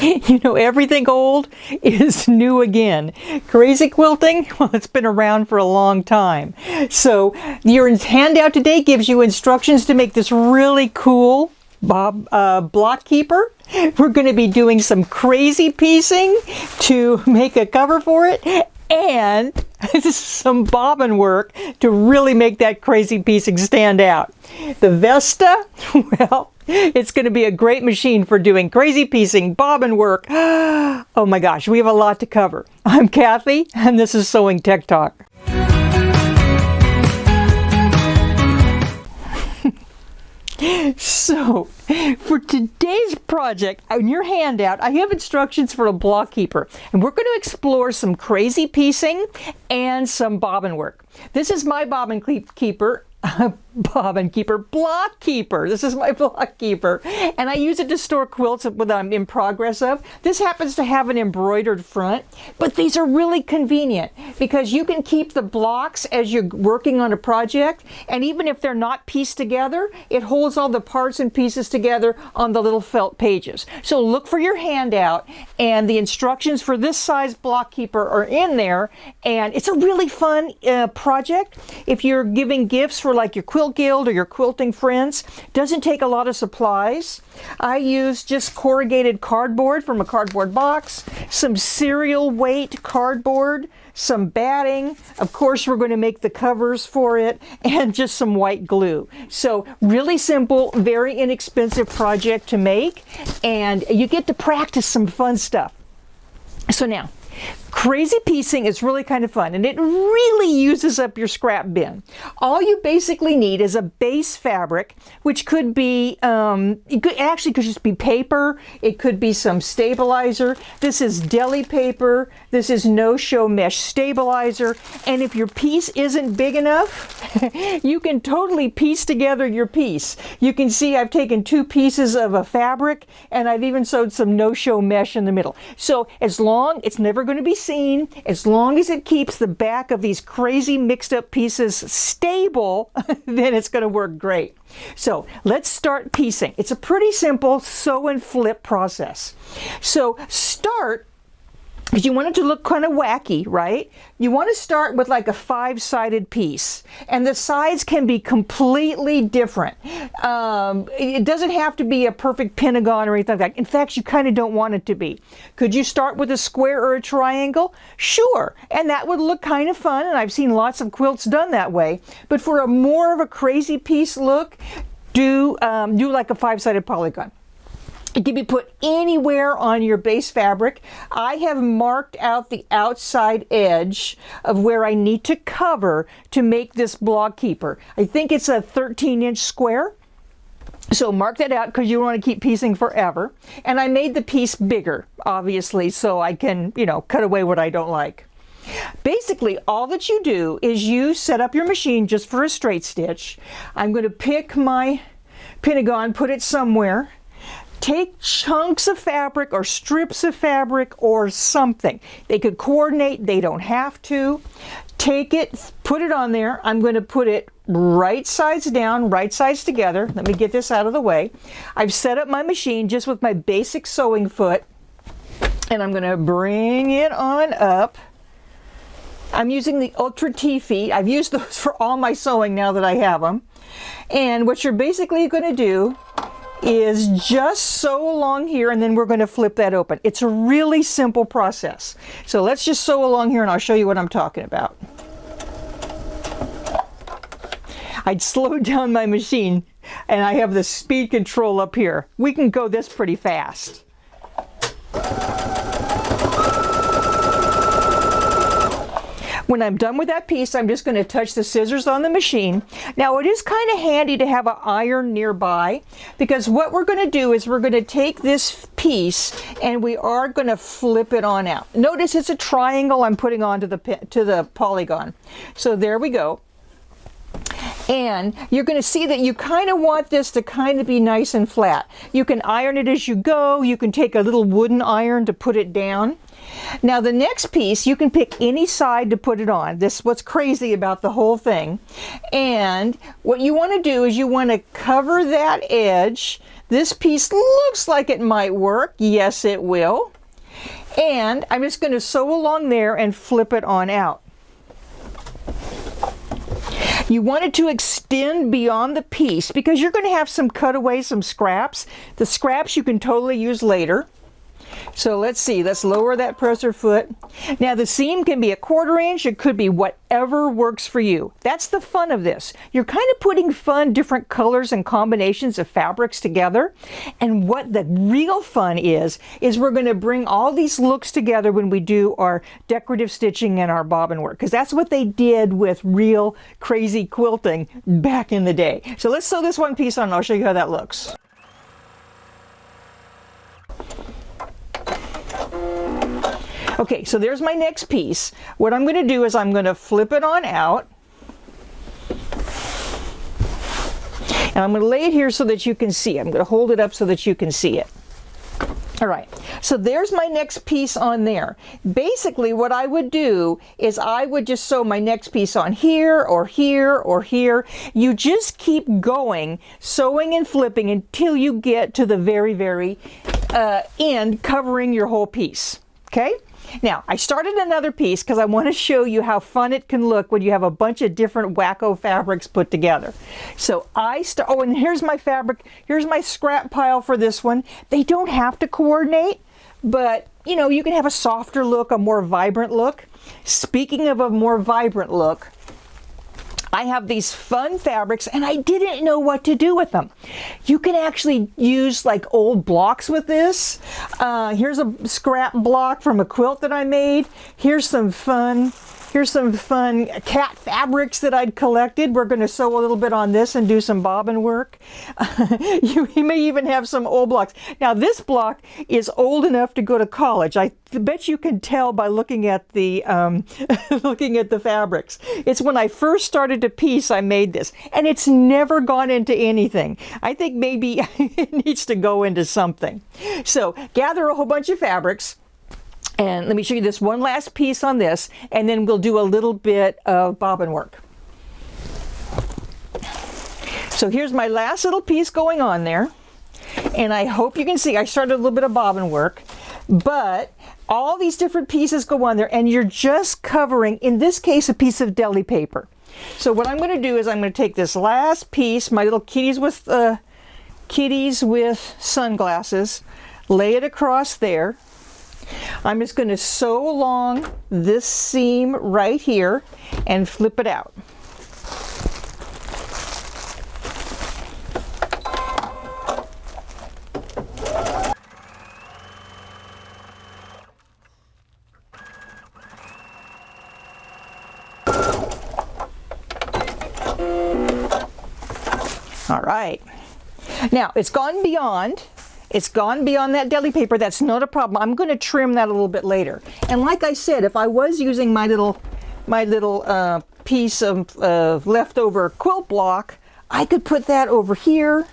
You know, everything old is new again. Crazy quilting, well, it's been around for a long time. So your handout today gives you instructions to make this really cool block keeper. We're going to be doing some crazy piecing to make a cover for it, and some bobbin work to really make that crazy piecing stand out. The Vesta, well, it's going to be a great machine for doing crazy piecing, bobbin work. Oh my gosh, we have a lot to cover. I'm Cathy, and this is Sewing Tech Talk. So, for today's project, in your handout, I have instructions for a block keeper, and we're going to explore some crazy piecing and some bobbin work. This is my bobbin keeper. Block keeper. This is my block keeper, and I use it to store quilts that I'm in progress of. This happens to have an embroidered front, but these are really convenient because you can keep the blocks as you're working on a project, and even if they're not pieced together, it holds all the parts and pieces together on the little felt pages. So look for your handout, and the instructions for this size block keeper are in there, and it's a really fun project if you're giving gifts for like your quilt guild or your quilting friends. Doesn't take a lot of supplies. I use just corrugated cardboard from a cardboard box, some cereal weight cardboard, some batting. Of course, we're going to make the covers for it, and just some white glue. So really simple, very inexpensive project to make, and you get to practice some fun stuff. So now, crazy piecing is really kind of fun, and it really uses up your scrap bin. All you basically need is a base fabric, which could be, it could just be paper. It could be some stabilizer. This is deli paper. This is no-show mesh stabilizer. And if your piece isn't big enough, you can totally piece together your piece. You can see I've taken 2 pieces of a fabric, and I've even sewed some no-show mesh in the middle. So as long, it's never going to be seen, as long as it keeps the back of these crazy mixed up pieces stable, then it's going to work great. So let's start piecing. It's a pretty simple sew and flip process. So start, because you want it to look kind of wacky, right? You want to start with like a 5-sided piece, and the sides can be completely different. It doesn't have to be a perfect pentagon or anything like that. In fact, you kind of don't want it to be. Could you start with a square or a triangle? Sure, and that would look kind of fun, and I've seen lots of quilts done that way. But for a more of a crazy piece look, do like a 5-sided polygon. It can be put anywhere on your base fabric. I have marked out the outside edge of where I need to cover to make this block keeper. I think it's a 13-inch square. So mark that out because you want to keep piecing forever. And I made the piece bigger, obviously, so I can, cut away what I don't like. Basically, all that you do is you set up your machine just for a straight stitch. I'm going to pick my pentagon, put it somewhere. Take chunks of fabric or strips of fabric or something. They could coordinate, they don't have to. Take it, put it on there. I'm going to put it right sides down, right sides together. Let me get this out of the way. I've set up my machine just with my basic sewing foot, and I'm going to bring it on up. I'm using the Ultra T feet. I've used those for all my sewing now that I have them. And what you're basically going to do is just sew along here, and then we're going to flip that open. It's a really simple process. So let's just sew along here, and I'll show you what I'm talking about. I'd slowed down my machine, and I have the speed control up here. We can go this pretty fast. When I'm done with that piece, I'm just going to touch the scissors on the machine. Now, it is kind of handy to have an iron nearby, because what we're going to do is we're going to take this piece and we are going to flip it on out. Notice it's a triangle I'm putting onto the polygon. So there we go. And you're going to see that you kind of want this to kind of be nice and flat. You can iron it as you go. You can take a little wooden iron to put it down. Now the next piece, you can pick any side to put it on. This is what's crazy about the whole thing. And what you want to do is you want to cover that edge This piece looks like it might work. Yes, it will. And I'm just going to sew along there and flip it on out. You want it to extend beyond the piece because you're going to have some cutaways, some scraps. The scraps you can totally use later. So let's see, let's lower that presser foot. Now the seam can be 1/4 inch, it could be whatever works for you. That's the fun of this. You're kind of putting fun, different colors and combinations of fabrics together. And what the real fun is we're going to bring all these looks together when we do our decorative stitching and our bobbin work. Because that's what they did with real crazy quilting back in the day. So let's sew this one piece on and I'll show you how that looks. Okay, so there's my next piece. What I'm going to do is I'm going to flip it on out. And I'm going to lay it here so that you can see. I'm going to hold it up so that you can see it. All right, so there's my next piece on there. Basically, what I would do is I would just sew my next piece on here or here or here. You just keep going, sewing and flipping until you get to the very, very end, covering your whole piece. Okay? Now, I started another piece because I want to show you how fun it can look when you have a bunch of different wacko fabrics put together. So oh, and here's my fabric. Here's my scrap pile for this one. They don't have to coordinate, but you know, you can have a softer look, a more vibrant look. Speaking of a more vibrant look, I have these fun fabrics and I didn't know what to do with them. You can actually use like old blocks with this. Here's a scrap block from a quilt that I made. Here's some fun cat fabrics that I'd collected. We're going to sew a little bit on this and do some bobbin work. You may even have some old blocks. Now this block is old enough to go to college. I bet you can tell by looking at the looking at the fabrics. It's when I first started to piece I made this, and it's never gone into anything. I think maybe it needs to go into something. So gather a whole bunch of fabrics. And let me show you this one last piece on this, and then we'll do a little bit of bobbin work. So here's my last little piece going on there. And I hope you can see I started a little bit of bobbin work, but all these different pieces go on there, and you're just covering, in this case, a piece of deli paper. So what I'm going to do is I'm going to take this last piece, my little kitties with sunglasses, lay it across there. I'm just going to sew along this seam right here and flip it out. All right. Now it's gone beyond. It's gone beyond that deli paper. That's not a problem. I'm going to trim that a little bit later. And like I said, if I was using my little piece of leftover quilt block, I could put that over here.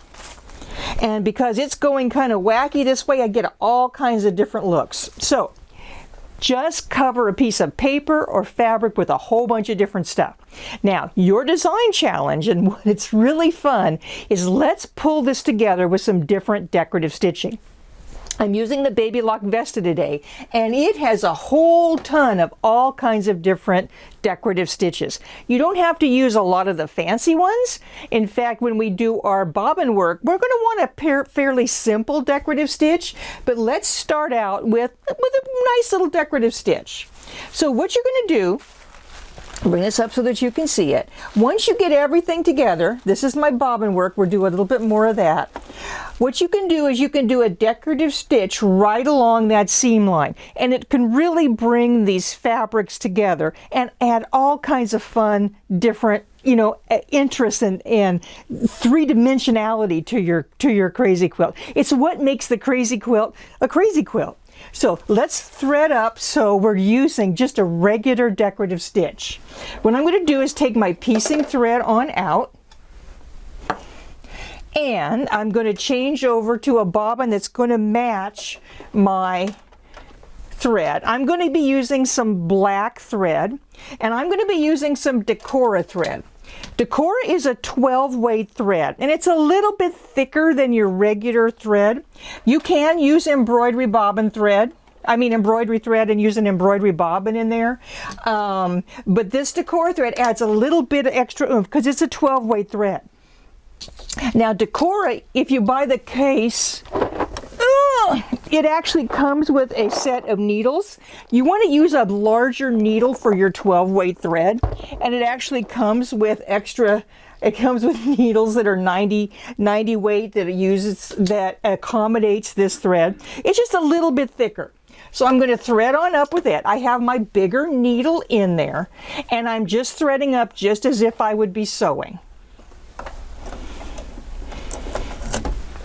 And because it's going kind of wacky this way, I get all kinds of different looks. So just cover a piece of paper or fabric with a whole bunch of different stuff. Now, your design challenge, and what it's really fun, is let's pull this together with some different decorative stitching. I'm using the Baby Lock Vesta today, and it has a whole ton of all kinds of different decorative stitches. You don't have to use a lot of the fancy ones. In fact, when we do our bobbin work, we're going to want a fairly simple decorative stitch, but let's start out with a nice little decorative stitch. So what you're going to do, bring this up so that you can see it. Once you get everything together, this is my bobbin work, we'll do a little bit more of that. What you can do is you can do a decorative stitch right along that seam line, and it can really bring these fabrics together and add all kinds of fun, different, you know, interest and three-dimensionality to your crazy quilt. It's what makes the crazy quilt a crazy quilt. So let's thread up so we're using just a regular decorative stitch. What I'm going to do is take my piecing thread on out, and I'm going to change over to a bobbin that's going to match my thread. I'm going to be using some black thread, and I'm going to be using some Decorative thread. Decora is a 12-weight thread, and it's a little bit thicker than your regular thread. You can use embroidery thread and use an embroidery bobbin in there. But this Decora thread adds a little bit of extra oomph because it's a 12-weight thread. Now Decora, if you buy the case, it actually comes with a set of needles. You want to use a larger needle for your 12-weight thread, and it actually comes with needles that are 90 weight that accommodates this thread. It's just a little bit thicker. So I'm going to thread on up with it. I have my bigger needle in there, and I'm just threading up just as if I would be sewing.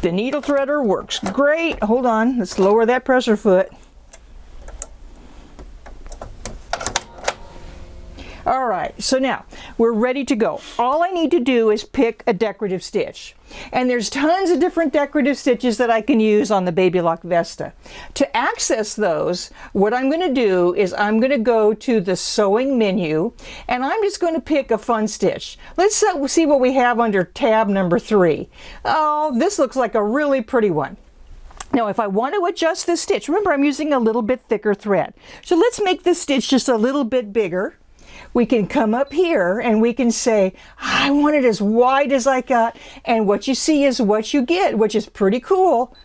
The needle threader works great. Hold on, let's lower that pressure foot. All right, so now we're ready to go. All I need to do is pick a decorative stitch. And there's tons of different decorative stitches that I can use on the Baby Lock Vesta. To access those, what I'm going to do is I'm going to go to the sewing menu, and I'm just going to pick a fun stitch. Let's see what we have under tab number 3. Oh, this looks like a really pretty one. Now, if I want to adjust this stitch, remember I'm using a little bit thicker thread. So let's make this stitch just a little bit bigger. We can come up here and we can say, I want it as wide as I got, and what you see is what you get, which is pretty cool.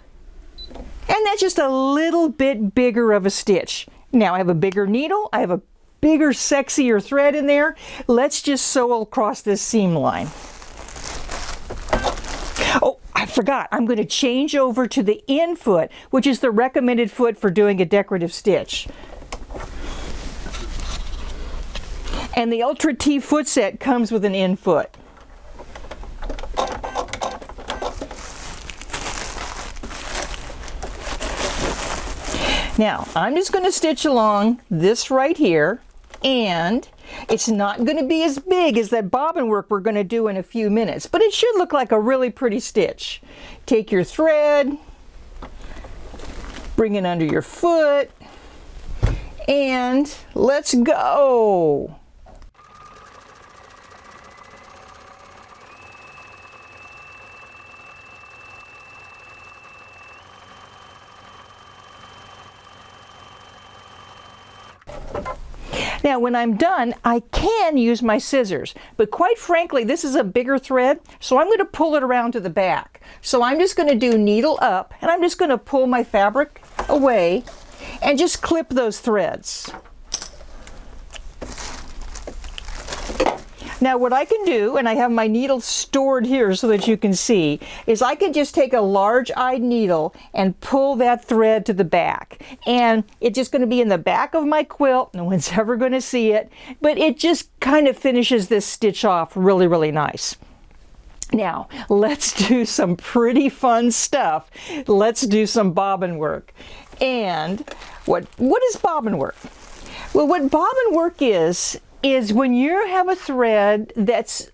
And that's just a little bit bigger of a stitch. Now I have a bigger needle, I have a bigger, sexier thread in there. Let's just sew across this seam line. Oh, I forgot, I'm going to change over to the in foot, which is the recommended foot for doing a decorative stitch. And the Ultra T foot set comes with an in foot. Now, I'm just going to stitch along this right here, and it's not going to be as big as that bobbin work we're going to do in a few minutes, but it should look like a really pretty stitch. Take your thread, bring it under your foot, and let's go. Now when I'm done, I can use my scissors, but quite frankly, this is a bigger thread, so I'm going to pull it around to the back. So I'm just going to do needle up, and I'm just going to pull my fabric away and just clip those threads. Now what I can do, and I have my needle stored here so that you can see, is I can just take a large-eyed needle and pull that thread to the back. And it's just going to be in the back of my quilt. No one's ever going to see it, but it just kind of finishes this stitch off really, really nice. Now, let's do some pretty fun stuff. Let's do some bobbin work. And what is bobbin work? Well, what bobbin work is when you have a thread that's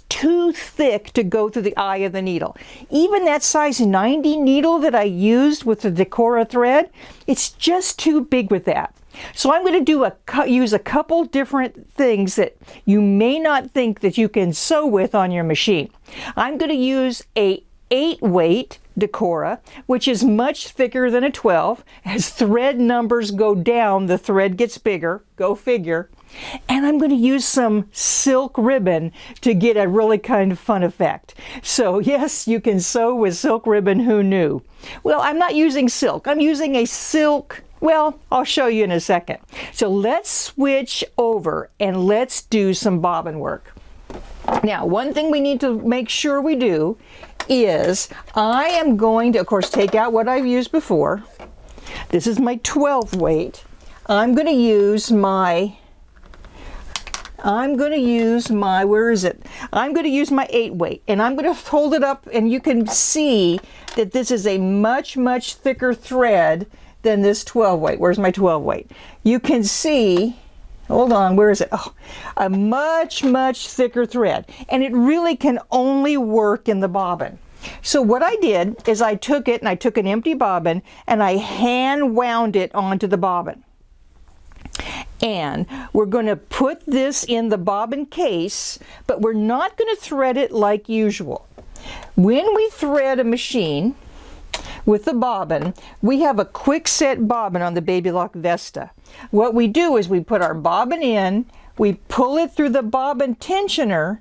too thick to go through the eye of the needle. Even that size 90 needle that I used with the Decora thread, it's just too big with that. So I'm going to use a couple different things that you may not think that you can sew with on your machine. I'm going to use a 8-weight Decora, which is much thicker than a 12. As thread numbers go down, the thread gets bigger. Go figure. And I'm going to use some silk ribbon to get a really kind of fun effect. So yes, you can sew with silk ribbon, who knew? Well, I'm not using silk. I'm using a silk, well, I'll show you in a second. So let's switch over and let's do some bobbin work. Now, one thing we need to make sure we do is I am going to, of course, take out what I've used before. This is my 12 weight. I'm going to use my, where is it? I'm going to use my 8 weight, and I'm going to hold it up, and you can see that this is a much, much thicker thread than this 12 weight. Where's my 12 weight? You can see, hold on, where is it? Oh, a much, much thicker thread, and it really can only work in the bobbin. So what I did is I took it, and I took an empty bobbin, and I hand wound it onto the bobbin. And we're going to put this in the bobbin case, but we're not going to thread it like usual. When we thread a machine with the bobbin, we have a quick set bobbin on the Baby Lock Vesta. What we do is we put our bobbin in, we pull it through the bobbin tensioner,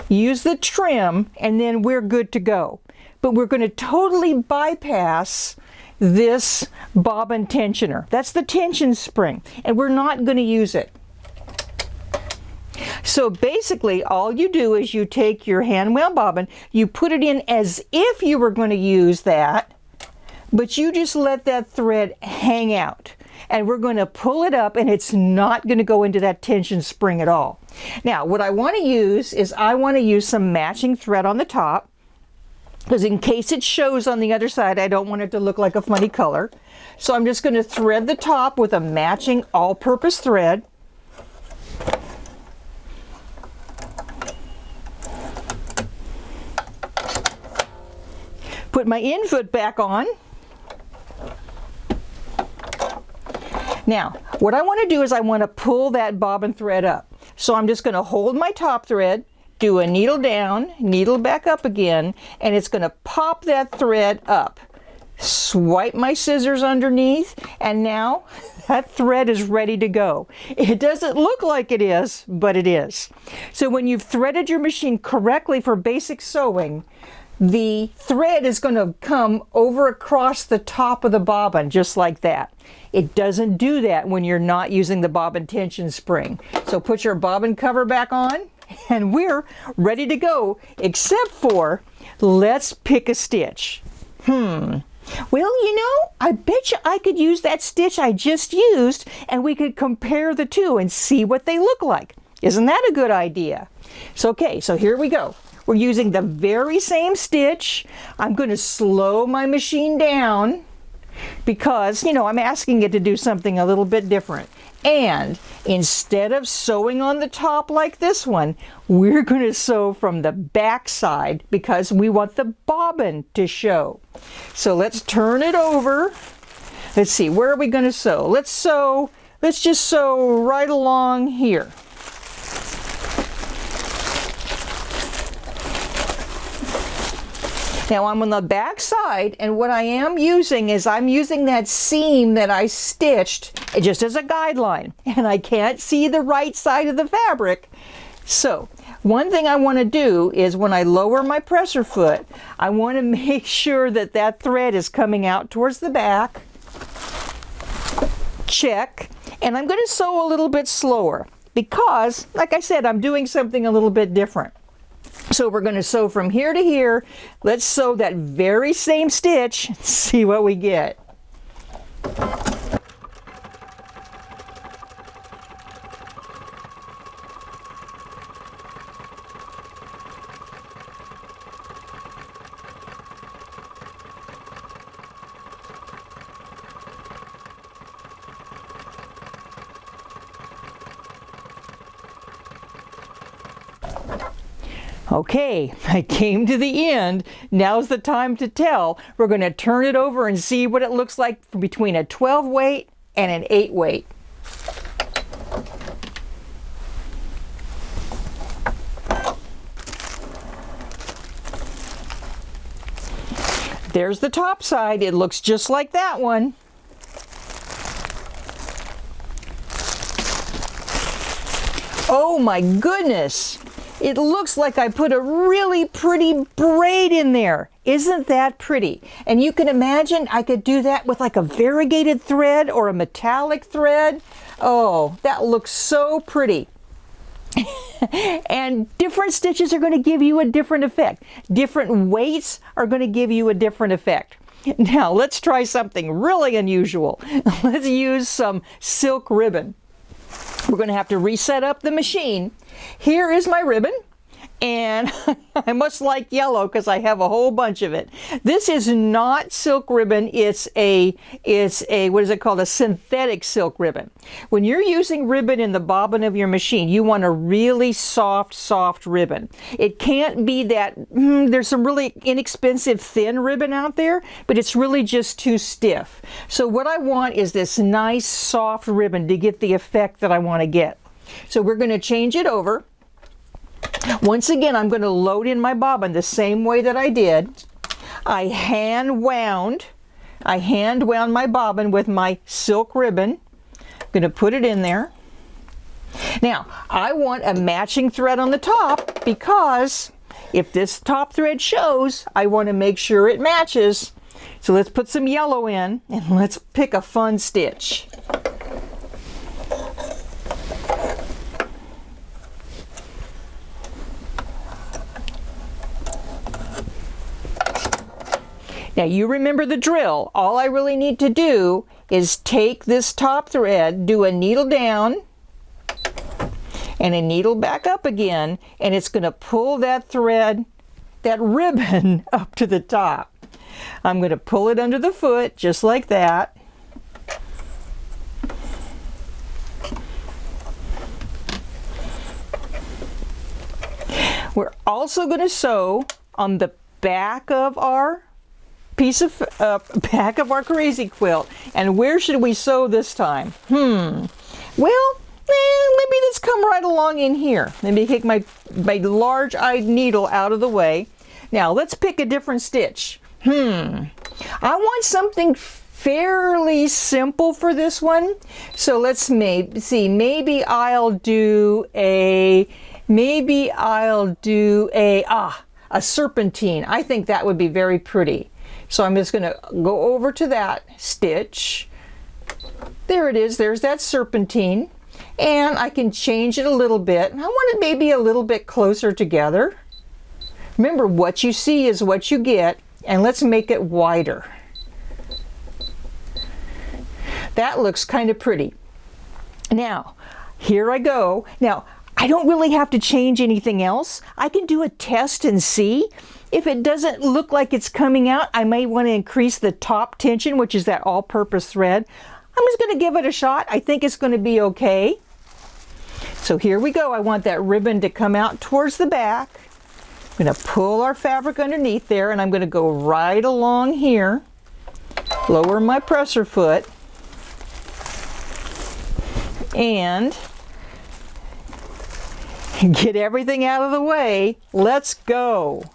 use the trim, and then we're good to go. But we're going to totally bypass this bobbin tensioner. That's the tension spring, and we're not going to use it. So basically all you do is you take your hand wound bobbin, you put it in as if you were going to use that, but you just let that thread hang out. And we're going to pull it up, and it's not going to go into that tension spring at all. Now what I want to use is I want to use some matching thread on the top, because in case it shows on the other side, I don't want it to look like a funny color. So I'm just going to thread the top with a matching all-purpose thread. Put my infoot back on. Now, what I want to do is I want to pull that bobbin thread up. So I'm just going to hold my top thread, do a needle down, needle back up again, and it's going to pop that thread up. Swipe my scissors underneath, and now that thread is ready to go. It doesn't look like it is, but it is. So when you've threaded your machine correctly for basic sewing, the thread is going to come over across the top of the bobbin just like that. It doesn't do that when you're not using the bobbin tension spring. So put your bobbin cover back on, and we're ready to go, except for let's pick a stitch. Well, you know, I bet you I could use that stitch I just used, and we could compare the two and see what they look like. Isn't that a good idea? So, okay, so here we go. We're using the very same stitch. I'm going to slow my machine down because, you know, I'm asking it to do something a little bit different. And instead of sewing on the top like this one, we're going to sew from the back side because we want the bobbin to show. So let's turn it over. Let's see, where are we going to sew? Let's just sew right along here. Now I'm on the back side, and what I am using is I'm using that seam that I stitched just as a guideline, and I can't see the right side of the fabric. So one thing I want to do is when I lower my presser foot, I want to make sure that that thread is coming out towards the back. Check. And I'm going to sew a little bit slower because, like I said, I'm doing something a little bit different. So we're going to sew from here to here. Let's sew that very same stitch and see what we get. Okay, I came to the end. Now's the time to tell. We're going to turn it over and see what it looks like between a 12 weight and an 8 weight. There's the top side. It looks just like that one. Oh my goodness! It looks like I put a really pretty braid in there. Isn't that pretty? And you can imagine I could do that with like a variegated thread or a metallic thread. Oh, that looks so pretty. And different stitches are going to give you a different effect. Different weights are going to give you a different effect. Now let's try something really unusual. Let's use some silk ribbon. We're going to have to reset up the machine. Here is my ribbon, And I must like yellow because I have a whole bunch of it. This is not silk ribbon. It's a what is it called? A synthetic silk ribbon. When you're using ribbon in the bobbin of your machine, you want a really soft ribbon. It can't be that, there's some really inexpensive thin ribbon out there, but it's really just too stiff. So what I want is this nice soft ribbon to get the effect that I want to get. So we're going to change it over. Once again, I'm going to load in my bobbin the same way that I did. I hand wound my bobbin with my silk ribbon. I'm going to put it in there. Now, I want a matching thread on the top because if this top thread shows, I want to make sure it matches. So let's put some yellow in and let's pick a fun stitch. Now you remember the drill. All I really need to do is take this top thread, do a needle down and a needle back up again, and it's going to pull that thread, that ribbon up to the top. I'm going to pull it under the foot just like that. We're also going to sew on the back of our back of our crazy quilt. And where should we sew this time? Well, maybe let's come right along in here. Let me take my large-eyed needle out of the way. Now let's pick a different stitch. I want something fairly simple for this one. So let's see, maybe I'll do a serpentine. I think that would be very pretty. So I'm just going to go over to that stitch. There it is. There's that serpentine. And I can change it a little bit. I want it maybe a little bit closer together. Remember, what you see is what you get. And let's make it wider. That looks kind of pretty. Now, here I go. Now, I don't really have to change anything else. I can do a test and see. If it doesn't look like it's coming out, I may want to increase the top tension, which is that all-purpose thread. I'm just going to give it a shot. I think it's going to be okay. So here we go. I want that ribbon to come out towards the back. I'm going to pull our fabric underneath there, and I'm going to go right along here. Lower my presser foot. And get everything out of the way. Let's go.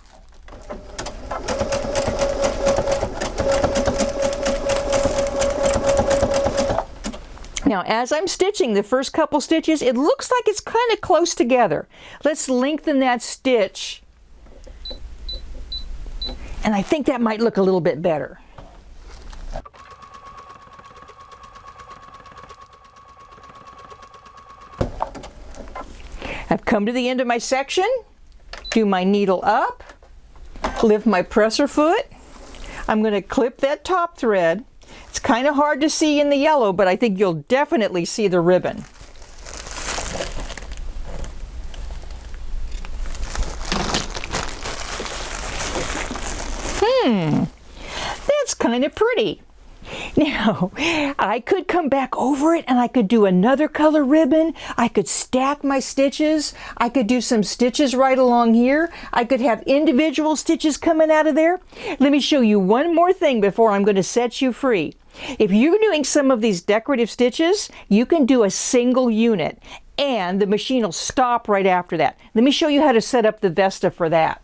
Now, as I'm stitching the first couple stitches, it looks like it's kind of close together. Let's lengthen that stitch. And I think that might look a little bit better. I've come to the end of my section, do my needle up, lift my presser foot. I'm going to clip that top thread. It's kind of hard to see in the yellow, but I think you'll definitely see the ribbon. That's kind of pretty. Now, I could come back over it and I could do another color ribbon. I could stack my stitches. I could do some stitches right along here. I could have individual stitches coming out of there. Let me show you one more thing before I'm going to set you free. If you're doing some of these decorative stitches, you can do a single unit and the machine will stop right after that. Let me show you how to set up the Vesta for that.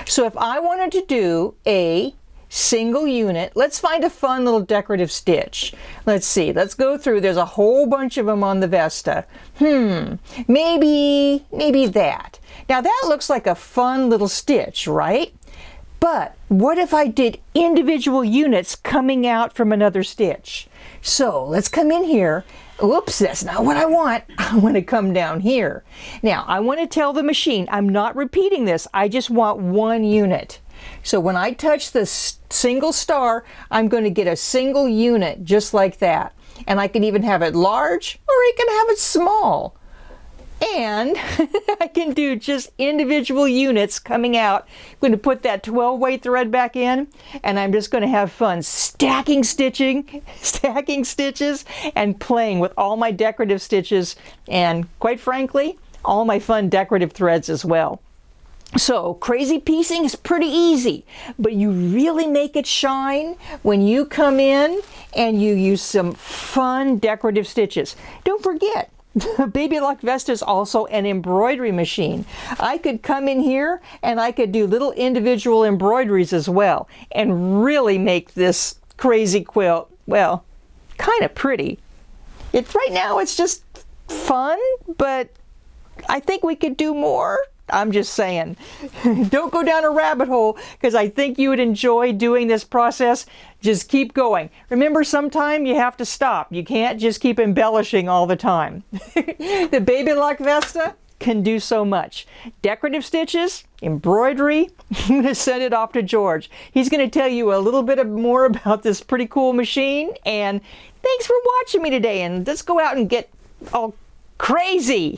So if I wanted to do a single unit, let's find a fun little decorative stitch. Let's see, let's go through. There's a whole bunch of them on the Vesta. Maybe that. Now that looks like a fun little stitch, right? But what if I did individual units coming out from another stitch? So let's come in here. Oops, that's not what I want. I want to come down here. Now I want to tell the machine, I'm not repeating this. I just want one unit. So when I touch the single star, I'm going to get a single unit just like that. And I can even have it large or I can have it small. And I can do just individual units coming out. I'm going to put that 12-way thread back in, and I'm just going to have fun stacking stitches, and playing with all my decorative stitches, and quite frankly, all my fun decorative threads as well. So crazy piecing is pretty easy, but you really make it shine when you come in and you use some fun decorative stitches. Don't forget, the Baby Lock Vesta is also an embroidery machine. I could come in here and I could do little individual embroideries as well and really make this crazy quilt, well, kind of pretty. Right now it's just fun, but I think we could do more. I'm just saying. Don't go down a rabbit hole, because I think you would enjoy doing this process. Just keep going. Remember, sometime you have to stop. You can't just keep embellishing all the time. The Baby Lock Vesta can do so much. Decorative stitches, embroidery. I'm going to send it off to George. He's going to tell you a little bit more about this pretty cool machine. And thanks for watching me today. And let's go out and get all crazy.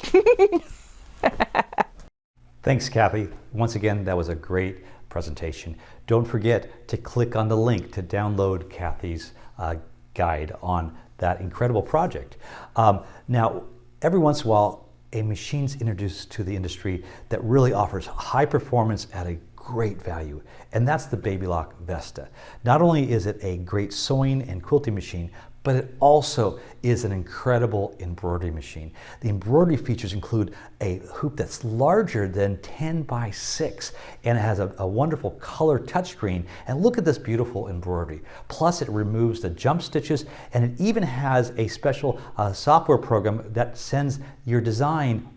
Thanks, Cathy. Once again, that was a great presentation. Don't forget to click on the link to download Cathy's guide on that incredible project. Now, every once in a while, a machine's introduced to the industry that really offers high performance at a great value, and that's the Baby Lock Vesta. Not only is it a great sewing and quilting machine, but it also is an incredible embroidery machine. The embroidery features include a hoop that's larger than 10 by 6, and it has a wonderful color touchscreen. And look at this beautiful embroidery. Plus, it removes the jump stitches, and it even has a special software program that sends your design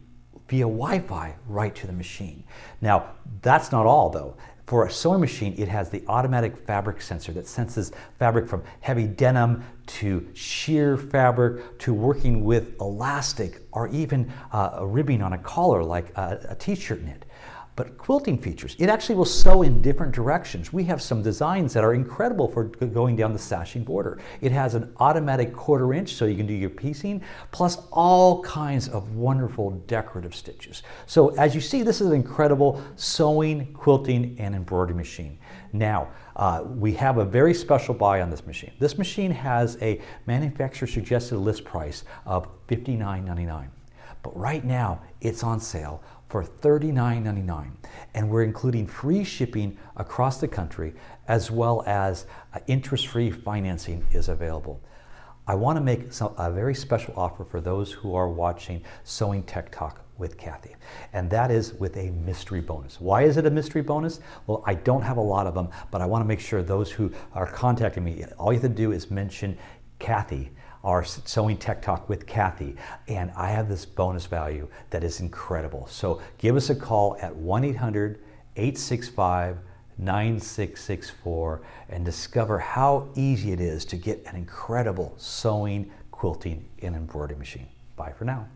via Wi-Fi right to the machine. Now, that's not all though. For a sewing machine, it has the automatic fabric sensor that senses fabric from heavy denim to sheer fabric to working with elastic or even a ribbing on a collar like a t-shirt knit. But quilting features, it actually will sew in different directions. We have some designs that are incredible for going down the sashing border. It has an automatic 1/4 inch so you can do your piecing, plus all kinds of wonderful decorative stitches. So as you see, this is an incredible sewing, quilting, and embroidery machine. Now, we have a very special buy on this machine. This machine has a manufacturer suggested list price of $59.99. But right now, it's on sale for $39.99, and we're including free shipping across the country, as well as interest-free financing is available. I want to make a very special offer for those who are watching Sewing Tech Talk with Cathy, and that is with a mystery bonus. Why is it a mystery bonus? Well, I don't have a lot of them, but I want to make sure those who are contacting me, all you have to do is mention Cathy, our Sewing Tech Talk with Cathy, and I have this bonus value that is incredible. So give us a call at 1-800-865-9664 and discover how easy it is to get an incredible sewing, quilting, and embroidery machine. Bye for now.